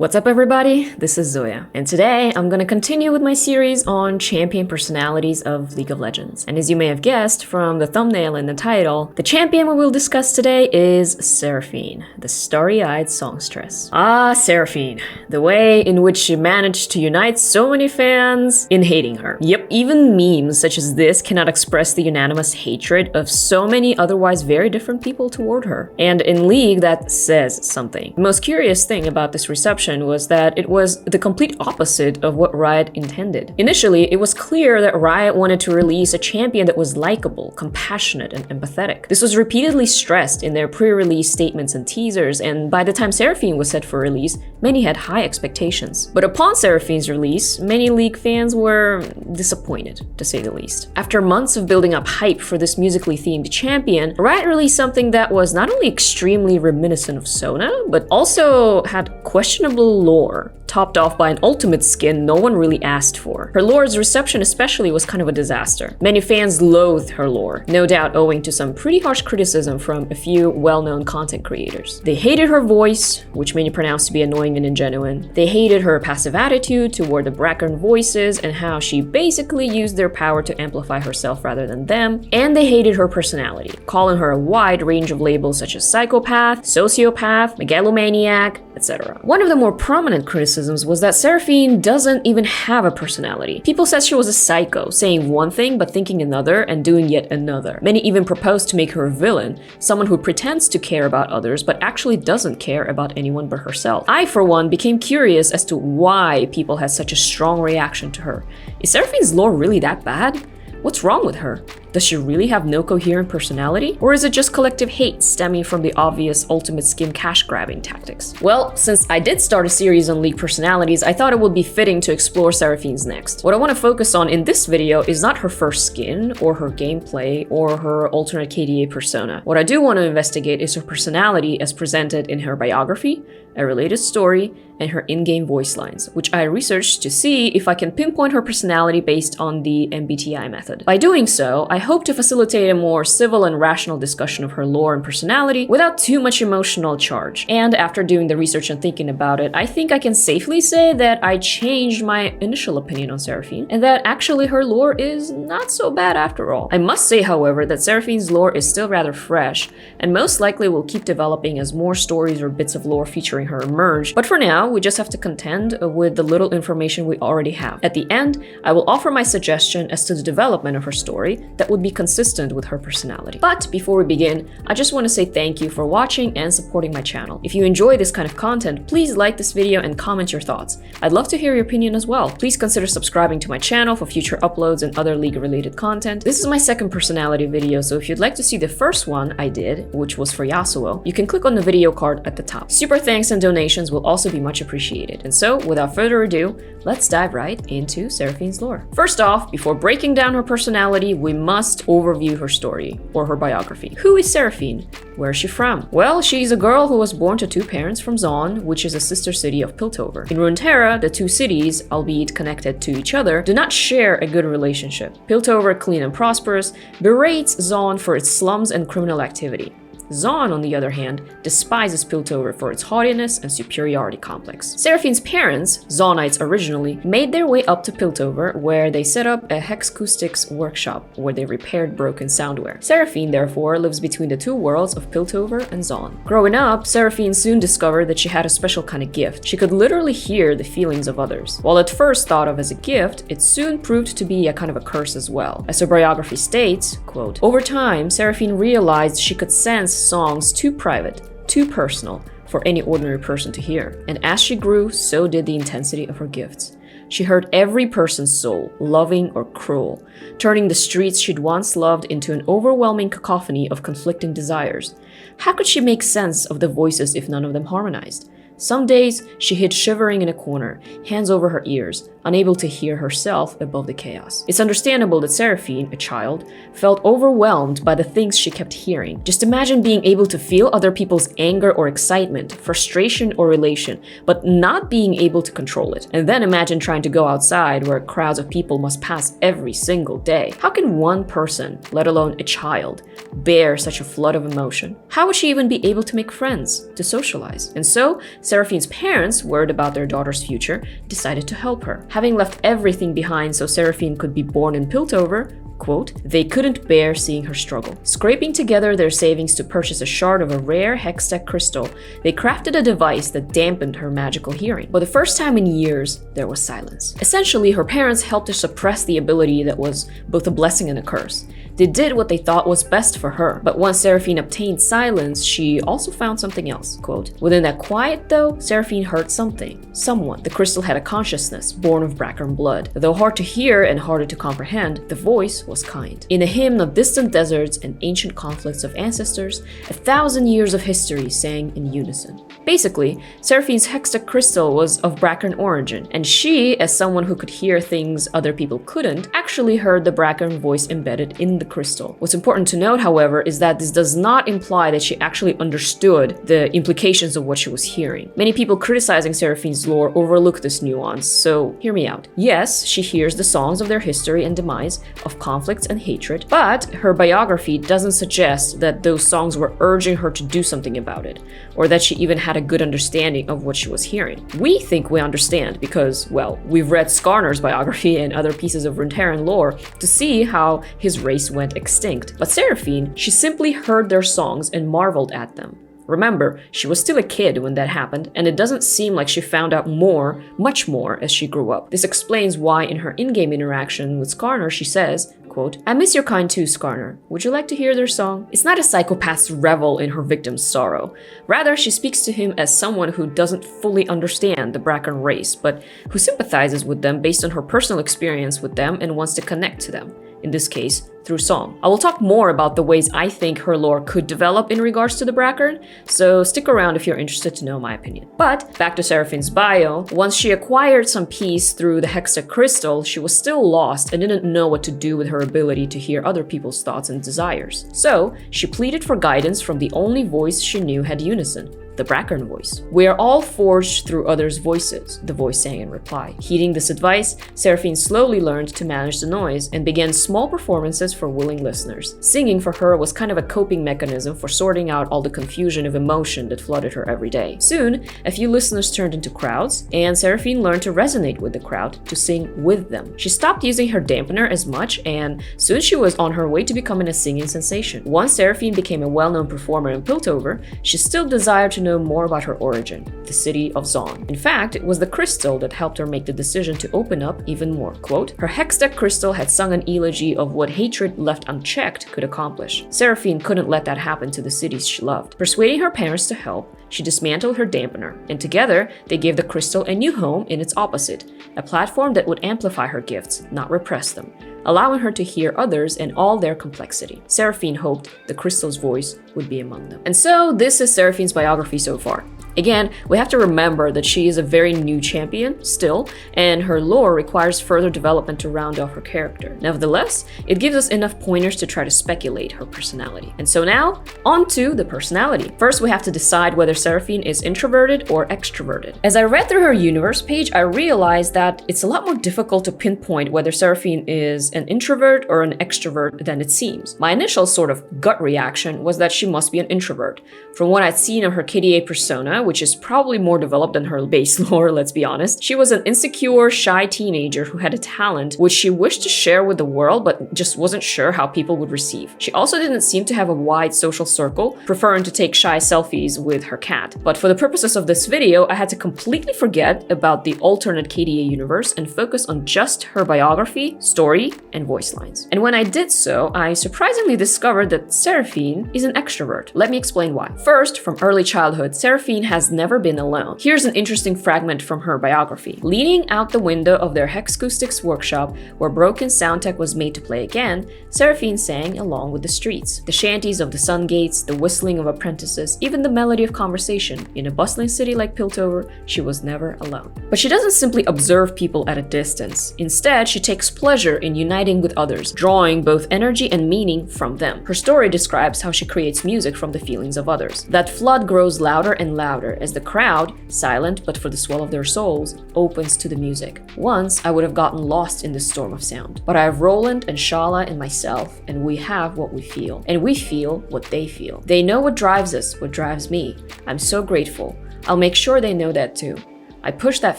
What's up everybody, this is Zoya, and today I'm gonna continue with my series on champion personalities of League of Legends. And as you may have guessed from the thumbnail and the title, the champion we will discuss today is Seraphine, the starry-eyed songstress. Ah, Seraphine, the way in which she managed to unite so many fans in hating her. Yep, even memes such as this cannot express the unanimous hatred of so many otherwise very different people toward her. And in League, that says something. The most curious thing about this reception was that it was the complete opposite of what Riot intended. Initially, it was clear that Riot wanted to release a champion that was likable, compassionate, and empathetic. This was repeatedly stressed in their pre-release statements and teasers, and by the time Seraphine was set for release, many had high expectations. But upon Seraphine's release, many League fans were disappointed, to say the least. After months of building up hype for this musically themed champion, Riot released something that was not only extremely reminiscent of Sona, but also had questionable lore, topped off by an ultimate skin no one really asked for. Her lore's reception especially was kind of a disaster. Many fans loathed her lore, no doubt owing to some pretty harsh criticism from a few well-known content creators. They hated her voice, which many pronounced to be annoying and ingenuine. They hated her passive attitude toward the background voices and how she basically used their power to amplify herself rather than them. And they hated her personality, calling her a wide range of labels such as psychopath, sociopath, megalomaniac, etc. One of the more prominent criticisms was that Seraphine doesn't even have a personality. People said she was a psycho, saying one thing but thinking another and doing yet another. Many even proposed to make her a villain, someone who pretends to care about others but actually doesn't care about anyone but herself. I, for one, became curious as to why people had such a strong reaction to her. Is Seraphines Lore really that bad? What's wrong with her? Does she really have no coherent personality? Or is it just collective hate stemming from the obvious ultimate skin cash grabbing tactics? Well, since I did start a series on League personalities, I thought it would be fitting to explore Seraphine's next. What I want to focus on in this video is not her first skin, or her gameplay, or her alternate KDA persona. What I do want to investigate is her personality as presented in her biography, a related story, and her in-game voice lines, which I researched to see if I can pinpoint her personality based on the MBTI method. By doing so, I hope to facilitate a more civil and rational discussion of her lore and personality without too much emotional charge. And after doing the research and thinking about it, I think I can safely say that I changed my initial opinion on Seraphine, and that actually her lore is not so bad after all. I must say, however, that Seraphine's lore is still rather fresh, and most likely will keep developing as more stories or bits of lore featuring her emerge, but for now, we just have to contend with the little information we already have. At the end, I will offer my suggestion as to the development of her story that would be consistent with her personality. But before we begin, I just want to say thank you for watching and supporting my channel. If you enjoy this kind of content, please like this video and comment your thoughts. I'd love to hear your opinion as well. Please consider subscribing to my channel for future uploads and other League-related content. This is my second personality video, so if you'd like to see the first one I did, which was for Yasuo, you can click on the video card at the top. Super thanks and donations will also be much appreciated. And so, without further ado, let's dive right into Seraphines Lore. First off, before breaking down her personality, we must overview her story, or her biography. Who is Seraphine? Where is she from? Well, she's a girl who was born to two parents from Zaun, which is a sister city of Piltover. In Runeterra, the two cities, albeit connected to each other, do not share a good relationship. Piltover, clean and prosperous, berates Zaun for its slums and criminal activity. Zaun, on the other hand, despises Piltover for its haughtiness and superiority complex. Seraphine's parents, Zaunites originally, made their way up to Piltover, where they set up a Hexacoustics workshop where they repaired broken soundware. Seraphine, therefore, lives between the two worlds of Piltover and Zaun. Growing up, Seraphine soon discovered that she had a special kind of gift. She could literally hear the feelings of others. While at first thought of as a gift, it soon proved to be a kind of a curse as well. As her biography states, quote, "Over time, Seraphine realized she could sense songs too private, too personal for any ordinary person to hear. And as she grew, so did the intensity of her gifts. She heard every person's soul, loving or cruel, turning the streets she'd once loved into an overwhelming cacophony of conflicting desires. How could she make sense of the voices if none of them harmonized? Some days, she hid shivering in a corner, hands over her ears, unable to hear herself above the chaos. It's understandable that Seraphine, a child, felt overwhelmed by the things she kept hearing. Just imagine being able to feel other people's anger or excitement, frustration or elation, but not being able to control it. And then imagine trying to go outside where crowds of people must pass every single day. How can one person, let alone a child, bear such a flood of emotion? How would she even be able to make friends, to socialize? And so, Seraphine's parents, worried about their daughter's future, decided to help her. Having left everything behind so Seraphine could be born in Piltover, quote, they couldn't bear seeing her struggle. Scraping together their savings to purchase a shard of a rare hextech crystal, they crafted a device that dampened her magical hearing. For the first time in years, there was silence. Essentially, her parents helped her suppress the ability that was both a blessing and a curse. They did what they thought was best for her, but once Seraphine obtained silence, she also found something else. Quote, within that quiet, though, Seraphine heard something. Someone. The crystal had a consciousness, born of Brackern blood. Though hard to hear and harder to comprehend, the voice was kind. In a hymn of distant deserts and ancient conflicts of ancestors, 1,000 years of history sang in unison. Basically, Seraphine's hextech crystal was of Brackern origin, and she, as someone who could hear things other people couldn't, actually heard the Brackern voice embedded in the crystal. What's important to note, however, is that this does not imply that she actually understood the implications of what she was hearing. Many people criticizing Seraphines Lore overlook this nuance, so hear me out. Yes, she hears the songs of their history and demise, of conflicts and hatred, but her biography doesn't suggest that those songs were urging her to do something about it, or that she even had a good understanding of what she was hearing. We think we understand because, well, we've read Skarner's biography and other pieces of Runeterran lore to see how his race went extinct. But Seraphine, she simply heard their songs and marveled at them. Remember, she was still a kid when that happened, and it doesn't seem like she found out more, much more, as she grew up. This explains why in her in-game interaction with Skarner, she says, quote, I miss your kind too, Skarner. Would you like to hear their song? It's not a psychopath's revel in her victim's sorrow. Rather, she speaks to him as someone who doesn't fully understand the Brackern race, but who sympathizes with them based on her personal experience with them and wants to connect to them. In this case, through song. I will talk more about the ways I think her lore could develop in regards to the Brackern, so stick around if you're interested to know my opinion. But back to Seraphine's bio, once she acquired some peace through the hextech crystal, she was still lost and didn't know what to do with her ability to hear other people's thoughts and desires. So she pleaded for guidance from the only voice she knew had unison, the Brackern voice. We are all forged through others' voices, the voice sang in reply. Heeding this advice, Seraphine slowly learned to manage the noise and began small performances for willing listeners. Singing for her was kind of a coping mechanism for sorting out all the confusion of emotion that flooded her every day. Soon, a few listeners turned into crowds, and Seraphine learned to resonate with the crowd, to sing with them. She stopped using her dampener as much, and soon she was on her way to becoming a singing sensation. Once Seraphine became a well-known performer in Piltover, she still desired to know more about her origin, the city of Zon. In fact, it was the crystal that helped her make the decision to open up even more. Quote, her hextech crystal had sung an elegy of what hatred left unchecked could accomplish. Seraphine couldn't let that happen to the cities she loved. Persuading her parents to help, she dismantled her dampener, and together they gave the crystal a new home in its opposite, a platform that would amplify her gifts, not repress them, allowing her to hear others and all their complexity. Seraphine hoped the crystal's voice would be among them. And so this is Seraphine's biography so far. Again, we have to remember that she is a very new champion still, and her lore requires further development to round off her character. Nevertheless, it gives us enough pointers to try to speculate her personality. And so now, on to the personality. First, we have to decide whether Seraphine is introverted or extroverted. As I read through her universe page, I realized that it's a lot more difficult to pinpoint whether Seraphine is an introvert or an extrovert than it seems. My initial sort of gut reaction was that she must be an introvert. From what I'd seen of her KDA persona, which is probably more developed than her base lore, let's be honest, she was an insecure, shy teenager who had a talent which she wished to share with the world but just wasn't sure how people would receive. She also didn't seem to have a wide social circle, preferring to take shy selfies with her cat. But for the purposes of this video, I had to completely forget about the alternate KDA universe and focus on just her biography, story, and voice lines. And when I did so, I surprisingly discovered that Seraphine is an extrovert. Let me explain why. First, from early childhood, Seraphine has never been alone. Here's an interesting fragment from her biography. Leaning out the window of their Hexacoustics workshop, where broken sound tech was made to play again, Seraphine sang along with the streets. The shanties of the sun gates, the whistling of apprentices, even the melody of conversation. In a bustling city like Piltover, she was never alone. But she doesn't simply observe people at a distance. Instead, she takes pleasure in uniting with others, drawing both energy and meaning from them. Her story describes how she creates music from the feelings of others. That flood grows louder and louder, louder as the crowd, silent but for the swell of their souls, opens to the music. Once, I would have gotten lost in the storm of sound. But I have Roland and Shala and myself, and we have what we feel. And we feel what they feel. They know what drives us, what drives me. I'm so grateful. I'll make sure they know that too. I push that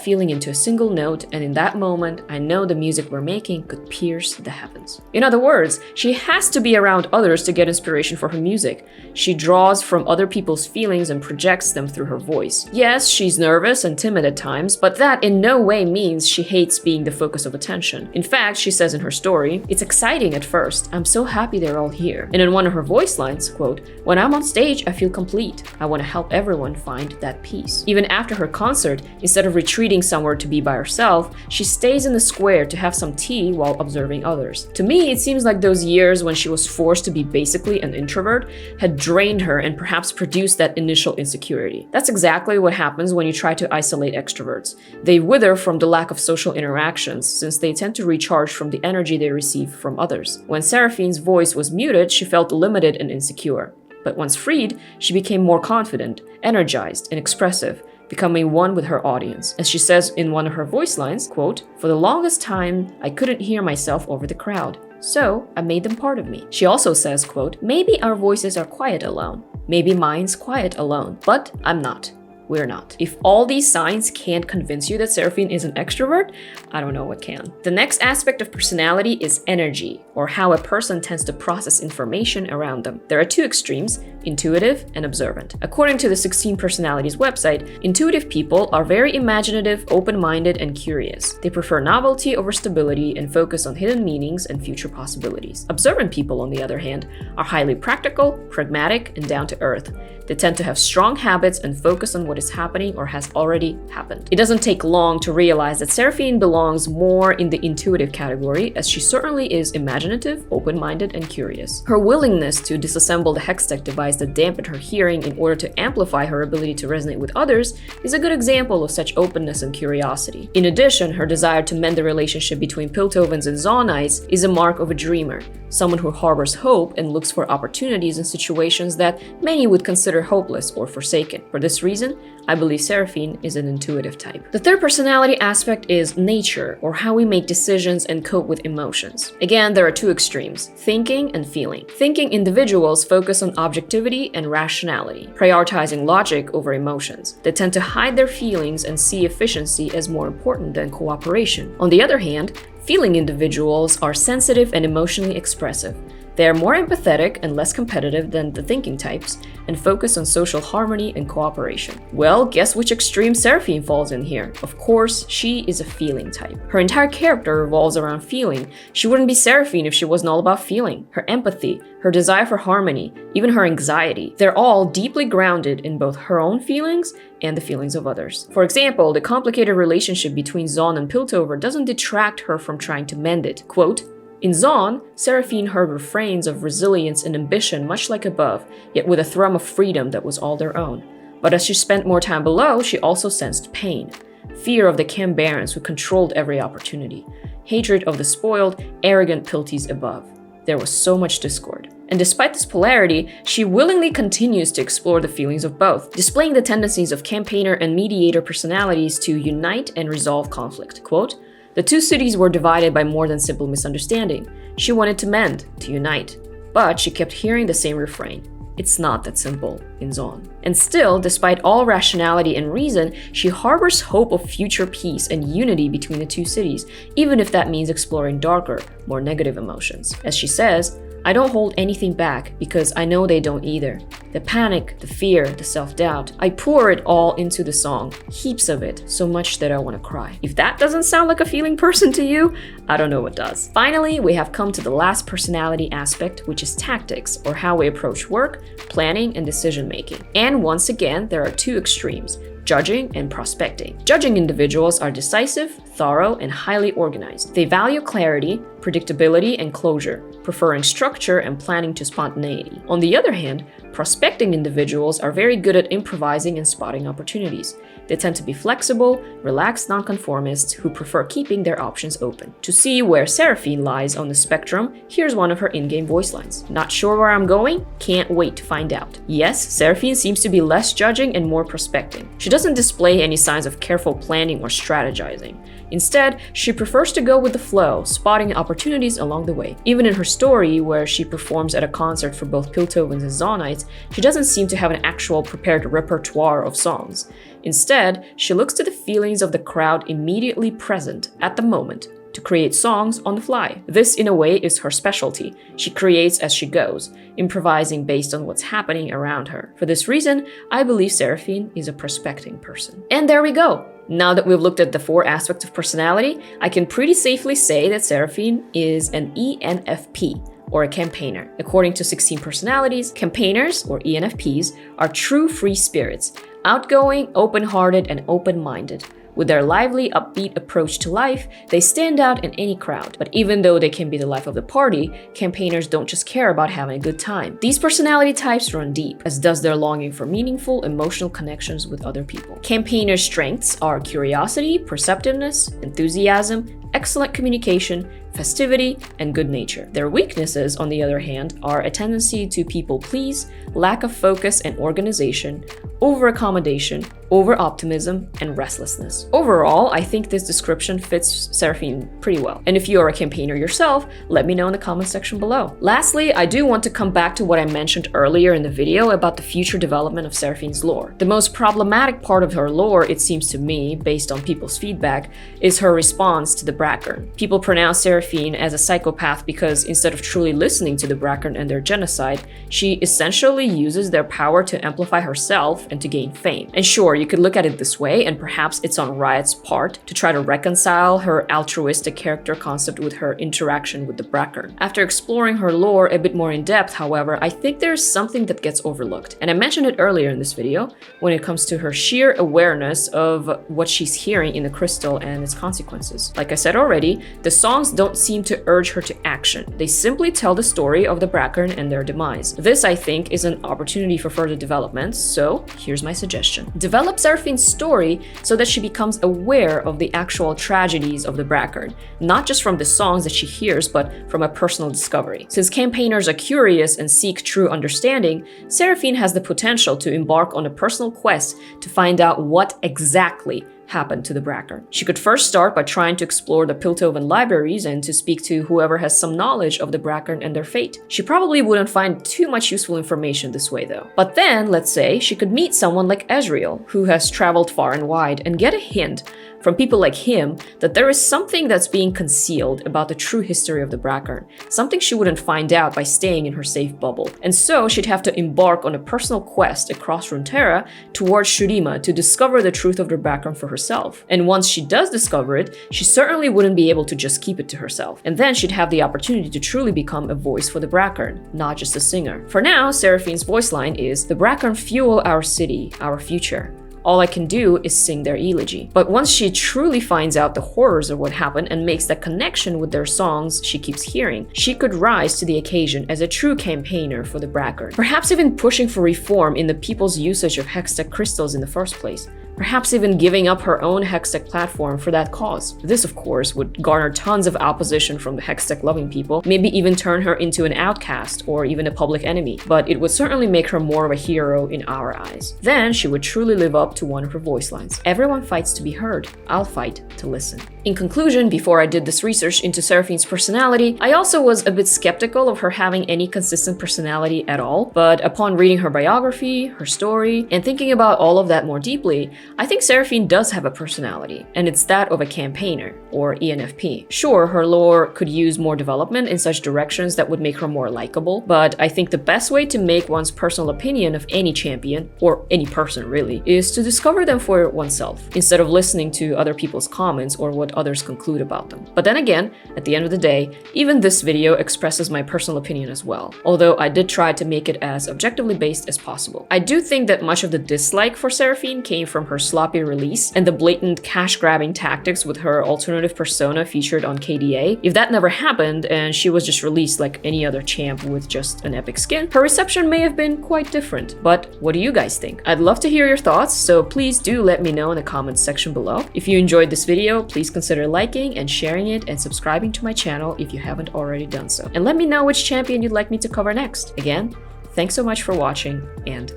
feeling into a single note, and in that moment, I know the music we're making could pierce the heavens. In other words, she has to be around others to get inspiration for her music. She draws from other people's feelings and projects them through her voice. Yes, she's nervous and timid at times, but that in no way means she hates being the focus of attention. In fact, she says in her story, "It's exciting at first. I'm so happy they're all here." And in one of her voice lines, quote, "When I'm on stage, I feel complete. I want to help everyone find that peace." Even after her concert, instead of retreating somewhere to be by herself, she stays in the square to have some tea while observing others. To me, it seems like those years when she was forced to be basically an introvert had drained her and perhaps produced that initial insecurity. That's exactly what happens when you try to isolate extroverts. They wither from the lack of social interactions, since they tend to recharge from the energy they receive from others. When Seraphine's voice was muted, she felt limited and insecure. But once freed, she became more confident, energized, and expressive, becoming one with her audience. As she says in one of her voice lines, quote, "For the longest time, I couldn't hear myself over the crowd. So I made them part of me." She also says, quote, "Maybe our voices are quiet alone. Maybe mine's quiet alone. But I'm not. We're not." If all these signs can't convince you that Seraphine is an extrovert, I don't know what can. The next aspect of personality is energy, or how a person tends to process information around them. There are two extremes, intuitive and observant. According to the 16 Personalities website, intuitive people are very imaginative, open-minded, and curious. They prefer novelty over stability and focus on hidden meanings and future possibilities. Observant people, on the other hand, are highly practical, pragmatic, and down to earth. They tend to have strong habits and focus on what is happening or has already happened. It doesn't take long to realize that Seraphine belongs more in the intuitive category, as she certainly is imaginative, open-minded, and curious. Her willingness to disassemble the Hextech device that dampened her hearing in order to amplify her ability to resonate with others is a good example of such openness and curiosity. In addition, her desire to mend the relationship between Piltovans and Zonites is a mark of a dreamer, someone who harbors hope and looks for opportunities in situations that many would consider hopeless or forsaken. For this reason, I believe Seraphine is an intuitive type. The third personality aspect is nature, or how we make decisions and cope with emotions. Again, there are two extremes, thinking and feeling. Thinking individuals focus on objectivity and rationality, prioritizing logic over emotions. They tend to hide their feelings and see efficiency as more important than cooperation. On the other hand, feeling individuals are sensitive and emotionally expressive. They are more empathetic and less competitive than the thinking types, and focus on social harmony and cooperation. Well, guess which extreme Seraphine falls in here? Of course, she is a feeling type. Her entire character revolves around feeling. She wouldn't be Seraphine if she wasn't all about feeling. Her empathy, her desire for harmony, even her anxiety, they're all deeply grounded in both her own feelings and the feelings of others. For example, the complicated relationship between Zon and Piltover doesn't detract her from trying to mend it. Quote, "In Zon, Seraphine heard refrains of resilience and ambition much like above, yet with a thrum of freedom that was all their own. But as she spent more time below, she also sensed pain. Fear of the Cam Barons who controlled every opportunity. Hatred of the spoiled, arrogant Pilties above. There was so much discord. And despite this polarity, she willingly continues to explore the feelings of both, displaying the tendencies of campaigner and mediator personalities to unite and resolve conflict." Quote, "The two cities were divided by more than simple misunderstanding. She wanted to mend, to unite, but she kept hearing the same refrain. It's not that simple in Zon. And still, despite all rationality and reason, she harbors hope of future peace and unity between the two cities, even if that means exploring darker, more negative emotions. As she says, I don't hold anything back because I know they don't either. The panic, the fear, the self-doubt, I pour it all into the song, heaps of it, so much that I want to cry. If that doesn't sound like a feeling person to you, I don't know what does. Finally, we have come to the last personality aspect, which is tactics, or how we approach work, planning, and decision-making. And once again, there are two extremes, judging and prospecting. Judging individuals are decisive, thorough, and highly organized. They value clarity, predictability, and closure, preferring structure and planning to spontaneity. On the other hand, prospecting individuals are very good at improvising and spotting opportunities. They tend to be flexible, relaxed nonconformists who prefer keeping their options open. To see where Seraphine lies on the spectrum, here's one of her in-game voice lines. Not sure where I'm going? Can't wait to find out. Yes, Seraphine seems to be less judging and more prospecting. She doesn't display any signs of careful planning or strategizing. Instead, she prefers to go with the flow, spotting opportunities along the way. Even in her story, where she performs at a concert for both Piltovans and Zonites, she doesn't seem to have an actual prepared repertoire of songs. Instead, she looks to the feelings of the crowd immediately present at the moment to create songs on the fly. This, in a way, is her specialty. She creates as she goes, improvising based on what's happening around her. For this reason, I believe Seraphine is a prospecting person. And there we go! Now that we've looked at the 4 aspects of personality, I can pretty safely say that Seraphine is an ENFP, or a campaigner. According to 16 personalities, campaigners, or ENFPs, are true free spirits, outgoing, open-hearted, and open-minded. With their lively, upbeat approach to life, they stand out in any crowd. But even though they can be the life of the party, campaigners don't just care about having a good time. These personality types run deep, as does their longing for meaningful, emotional connections with other people. Campaigners' strengths are curiosity, perceptiveness, enthusiasm, excellent communication, festivity, and good nature. Their weaknesses, on the other hand, are a tendency to people please, lack of focus and organization, over-accommodation, over-optimism, and restlessness. Overall, I think this description fits Seraphine pretty well. And if you are a campaigner yourself, let me know in the comment section below. Lastly, I do want to come back to what I mentioned earlier in the video about the future development of Seraphines lore. The most problematic part of her lore, it seems to me, based on people's feedback, is her response to the Brackern. People pronounce Seraphine as a psychopath because instead of truly listening to the Brackern and their genocide, she essentially uses their power to amplify herself and to gain fame. And sure, you could look at it this way, and perhaps it's on Riot's part to try to reconcile her altruistic character concept with her interaction with the Brackern. After exploring her lore a bit more in depth, however, I think there's something that gets overlooked. And I mentioned it earlier in this video, when it comes to her sheer awareness of what she's hearing in the crystal and its consequences. Like I said already, the songs don't seem to urge her to action. They simply tell the story of the Brackern and their demise. This, I think, is an opportunity for further development, so here's my suggestion. Develop Seraphines' story so that she becomes aware of the actual tragedies of the Brackern, not just from the songs that she hears, but from a personal discovery. Since campaigners are curious and seek true understanding, Seraphine has the potential to embark on a personal quest to find out what exactly happened to the Brackern. She could first start by trying to explore the Piltovan libraries and to speak to whoever has some knowledge of the Brackern and their fate. She probably wouldn't find too much useful information this way though. But then, let's say, she could meet someone like Ezreal, who has traveled far and wide, and get a hint from people like him that there is something that's being concealed about the true history of the Brackern, something she wouldn't find out by staying in her safe bubble. And so she'd have to embark on a personal quest across Runeterra towards Shurima to discover the truth of the Brackern for herself. And once she does discover it, she certainly wouldn't be able to just keep it to herself. And then she'd have the opportunity to truly become a voice for the Brackern, not just a singer. For now, Seraphine's voice line is, "The Brackern fuel our city, our future. All I can do is sing their eulogy." But once she truly finds out the horrors of what happened and makes that connection with their songs she keeps hearing, she could rise to the occasion as a true campaigner for the Brackern. Perhaps even pushing for reform in the people's usage of hextech crystals in the first place. Perhaps even giving up her own hextech platform for that cause. This, of course, would garner tons of opposition from the hextech-loving people, maybe even turn her into an outcast or even a public enemy, but it would certainly make her more of a hero in our eyes. Then she would truly live up to one of her voice lines. "Everyone fights to be heard. I'll fight to listen." In conclusion, before I did this research into Seraphine's personality, I also was a bit skeptical of her having any consistent personality at all, but upon reading her biography, her story, and thinking about all of that more deeply, I think Seraphine does have a personality, and it's that of a campaigner, or ENFP. Sure, her lore could use more development in such directions that would make her more likable, but I think the best way to make one's personal opinion of any champion, or any person really, is to discover them for oneself, instead of listening to other people's comments or what others conclude about them. But then again, at the end of the day, even this video expresses my personal opinion as well, although I did try to make it as objectively based as possible. I do think that much of the dislike for Seraphine came from her sloppy release and the blatant cash-grabbing tactics with her alternative persona featured on KDA, if that never happened and she was just released like any other champ with just an epic skin, her reception may have been quite different. But what do you guys think? I'd love to hear your thoughts, so please do let me know in the comments section below. If you enjoyed this video, please consider liking and sharing it and subscribing to my channel if you haven't already done so. And let me know which champion you'd like me to cover next. Again, thanks so much for watching, and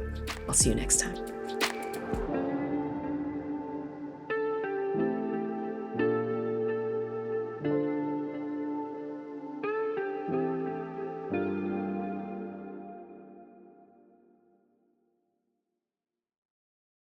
I'll see you next time.